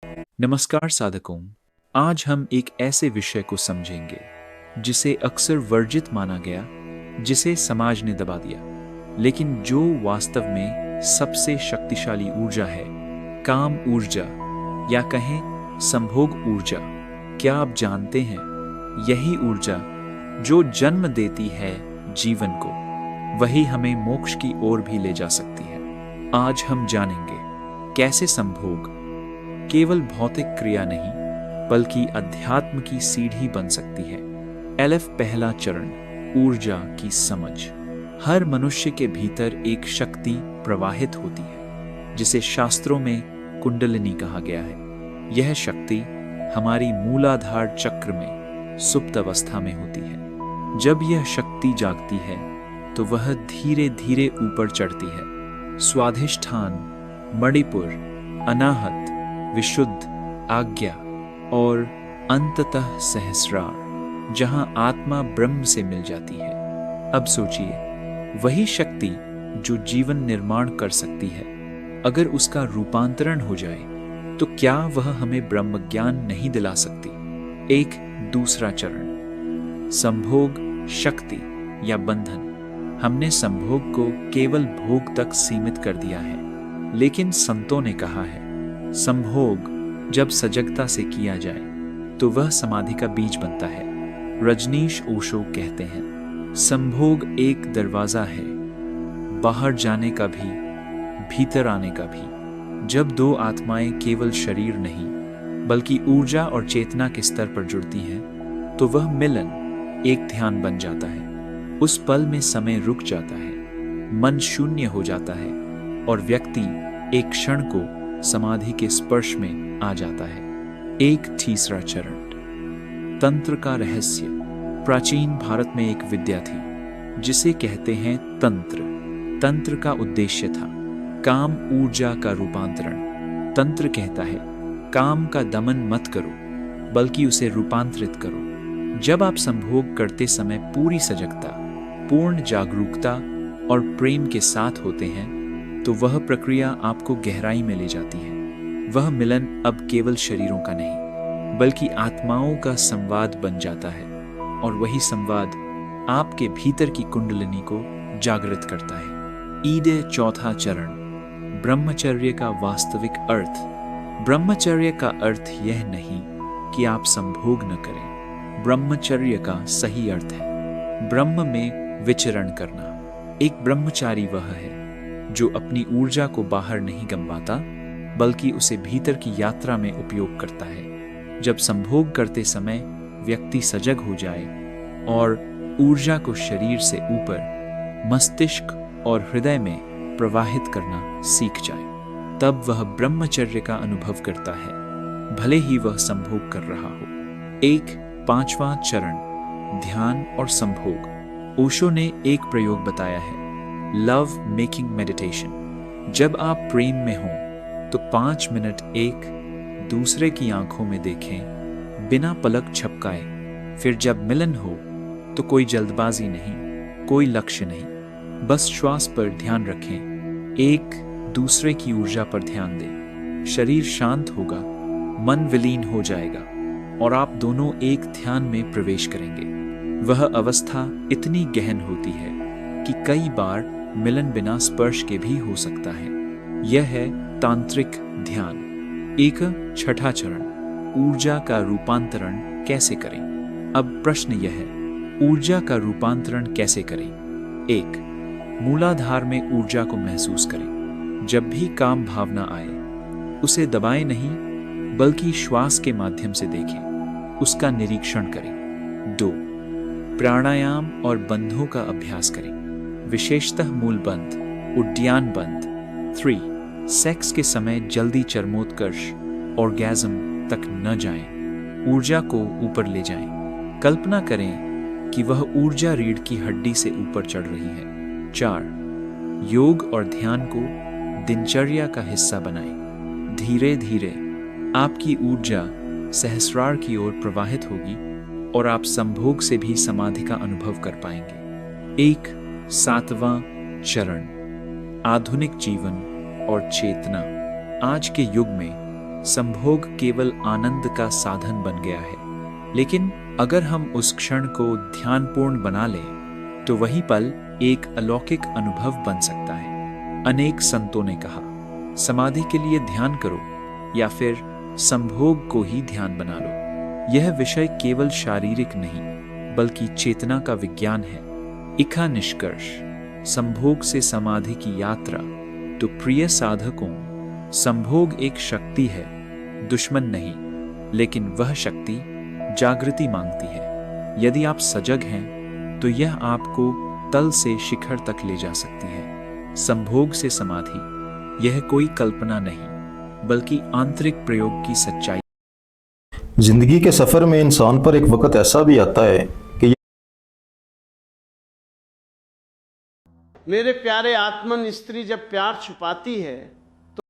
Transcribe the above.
नमस्कार साधकों। आज हम एक ऐसे विषय को समझेंगे जिसे अक्सर वर्जित माना गया, जिसे समाज ने दबा दिया, लेकिन जो वास्तव में सबसे शक्तिशाली ऊर्जा है, काम ऊर्जा या कहें संभोग ऊर्जा। क्या आप जानते हैं, यही ऊर्जा जो जन्म देती है जीवन को, वही हमें मोक्ष की ओर भी ले जा सकती है। आज हम जानेंगे कैसे संभोग केवल भौतिक क्रिया नहीं बल्कि अध्यात्म की सीढ़ी बन सकती है। एलएफ पहला चरण, ऊर्जा की समझ। हर मनुष्य के भीतर एक शक्ति प्रवाहित होती है जिसे शास्त्रों में कुंडलिनी कहा गया है। यह शक्ति हमारी मूलाधार चक्र में सुप्त अवस्था में होती है। जब यह शक्ति जागती है तो वह धीरे धीरे ऊपर चढ़ती है। स्वाधिष्ठान, मणिपुर, अनाहत, विशुद्ध, आज्ञा और अंततः सहस्रार, जहां आत्मा ब्रह्म से मिल जाती है। अब सोचिए, वही शक्ति जो जीवन निर्माण कर सकती है, अगर उसका रूपांतरण हो जाए तो क्या वह हमें ब्रह्म ज्ञान नहीं दिला सकती? एक दूसरा चरण, संभोग शक्ति या बंधन। हमने संभोग को केवल भोग तक सीमित कर दिया है, लेकिन संतों ने कहा है, संभोग जब सजगता से किया जाए तो वह समाधि का बीज बनता है। रजनीश ओशो कहते हैं, संभोग एक दरवाजा है, बाहर जाने का भी, भीतर आने का भी। जब दो आत्माएं केवल शरीर नहीं बल्कि ऊर्जा और चेतना के स्तर पर जुड़ती हैं, तो वह मिलन एक ध्यान बन जाता है। उस पल में समय रुक जाता है, मन शून्य हो जाता है और व्यक्ति एक क्षण को समाधि के स्पर्श में आ जाता है। एक तीसरा चरण, तंत्र का रहस्य। प्राचीन भारत में एक विद्या थी जिसे कहते हैं तंत्र। तंत्र का उद्देश्य था काम ऊर्जा का रूपांतरण। तंत्र कहता है, काम का दमन मत करो बल्कि उसे रूपांतरित करो। जब आप संभोग करते समय पूरी सजगता, पूर्ण जागरूकता और प्रेम के साथ होते हैं तो वह प्रक्रिया आपको गहराई में ले जाती है। वह मिलन अब केवल शरीरों का नहीं बल्कि आत्माओं का संवाद बन जाता है, और वही संवाद आपके भीतर की कुंडलिनी को जागृत करता है। ईदे चौथा चरण, ब्रह्मचर्य का वास्तविक अर्थ। ब्रह्मचर्य का अर्थ यह नहीं कि आप संभोग न करें। ब्रह्मचर्य का सही अर्थ है ब्रह्म में विचरण करना। एक ब्रह्मचारी वह है जो अपनी ऊर्जा को बाहर नहीं गंवाता बल्कि उसे भीतर की यात्रा में उपयोग करता है। जब संभोग करते समय व्यक्ति सजग हो जाए और ऊर्जा को शरीर से ऊपर मस्तिष्क और हृदय में प्रवाहित करना सीख जाए, तब वह ब्रह्मचर्य का अनुभव करता है, भले ही वह संभोग कर रहा हो। एक पांचवा चरण, ध्यान और संभोग। ओशो ने एक प्रयोग बताया है, लव मेकिंग मेडिटेशन। जब आप प्रेम में हों तो 5 मिनट एक दूसरे की आंखों में देखें बिना पलक झपकाए। फिर जब मिलन हो तो कोई जल्दबाजी नहीं, कोई लक्ष्य नहीं, बस श्वास पर ध्यान रखें, एक दूसरे की ऊर्जा पर ध्यान दें। शरीर शांत होगा, मन विलीन हो जाएगा और आप दोनों एक ध्यान में प्रवेश करेंगे। वह अवस्था इतनी गहन होती है कि कई बार मिलन बिना स्पर्श के भी हो सकता है। यह है तांत्रिक ध्यान। एक छठा चरण, ऊर्जा का रूपांतरण कैसे करें। अब प्रश्न यह है, ऊर्जा का रूपांतरण कैसे करें। एक, मूलाधार में ऊर्जा को महसूस करें। जब भी काम भावना आए उसे दबाएं नहीं बल्कि श्वास के माध्यम से देखें, उसका निरीक्षण करें। 2, प्राणायाम और बंधों का अभ्यास करें, विशेषतः मूल बंध, उड्डयन बंध। 3, सेक्स के समय जल्दी चरमोत्कर्ष, ऑर्गेज्म तक न जाएं, ऊर्जा को ऊपर ले जाएं। कल्पना करें कि वह ऊर्जा रीढ़ की हड्डी से ऊपर चढ़ रही है। 4, योग और ध्यान को दिनचर्या का हिस्सा बनाएं। धीरे धीरे आपकी ऊर्जा सहस्रार की ओर प्रवाहित होगी और आप संभोग से भी समाधि का अनुभव कर पाएंगे। एक 7वां चरण, आधुनिक जीवन और चेतना। आज के युग में संभोग केवल आनंद का साधन बन गया है। लेकिन अगर हम उस क्षण को ध्यानपूर्ण बना लें तो वही पल एक अलौकिक अनुभव बन सकता है। अनेक संतों ने कहा, समाधि के लिए ध्यान करो या फिर संभोग को ही ध्यान बना लो। यह विषय केवल शारीरिक नहीं बल्कि चेतना का विज्ञान है। इका निष्कर्ष, संभोग से समाधि की यात्रा। तो प्रिय साधकों, संभोग एक शक्ति है, दुश्मन नहीं, लेकिन वह शक्ति जागृति मांगती है। यदि आप सजग हैं तो यह आपको तल से शिखर तक ले जा सकती है। संभोग से समाधि यह कोई कल्पना नहीं बल्कि आंतरिक प्रयोग की सच्चाई। जिंदगी के सफर में इंसान पर एक वक्त ऐसा भी आता है कि मेरे प्यारे आत्मन, स्त्री जब प्यार छुपाती है